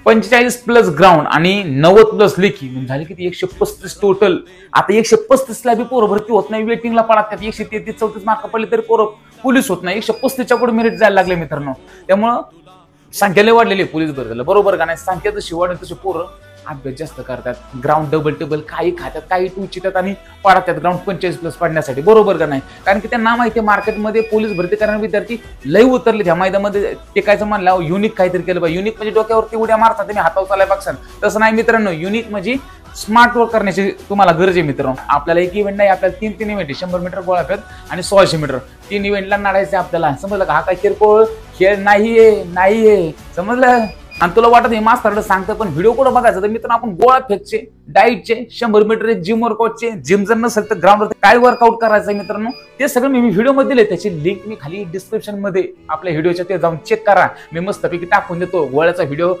45 plus ground आणि 90 plus लेखी म्हणजे झाले किती 135 टोटल। आता 135 ला बी पोरं भरती होत नाही, वेटिंगला पडतात। 133-34 मार्क पडले तरी पोरं पोलीस होत नाही। 135च्या पुढे मेरिट जायला लागले मित्रांनो। त्यामुळं संख्या लय वाढलेली पोलीस भरतीला, बरोबर का नाही? संख्या जशी वाढेल तशी पोरं अभ्यास जास्त करतात, ग्राउंड डबल टेबल काही खातात, काही टुचितात आणि पडतात ग्राउंड 45 प्लस पडण्यासाठी, बरोबर का नाही? कारण की त्यांना माहिती आहे मार्केटमध्ये पोलीस भरती करणारे विद्यार्थी लय उतरले त्या मैदानामध्ये। टेकायचं म्हणलं युनिक काहीतरी केलं पाहिजे। युनिक म्हणजे डोक्यावरती उड्या मारतात तुम्ही हातावर चालाय बघसान, तसं नाही मित्रांनो। युनिक म्हणजे स्मार्ट वर्क करण्याची तुम्हाला गरज आहे मित्रांनो। आपल्याला एक इव्हेंट नाही, आपल्याला तीन इव्हेंट आहे, 100 मीटर गोळाफेक आणि 1600 मीटर। 3 इव्हेंटला नाडायचे आपल्याला, समजलं का? हा काय किरकोळ खेळ नाहीये, समजलं? आणि तुला वाटत हे मास्तर सांगतं, पण व्हिडिओ कुठं बघायचं तर मित्रांनो आपण गोळा फेकचे, डाईटचे, 100 मीटर जिम वर्कआउटचे, जिम जर नसेल तर ग्राउंडवर काय वर्कआउट करायचं मित्रांनो ते सगळं मी व्हिडिओ मध्ये दिले। त्याची लिंक मी खाली डिस्क्रिप्शन मध्ये आपल्या व्हिडिओच्या ते जाऊन चेक करा, मी मस्तपैकी टाकून देतो गोळ्याचा व्हिडिओ।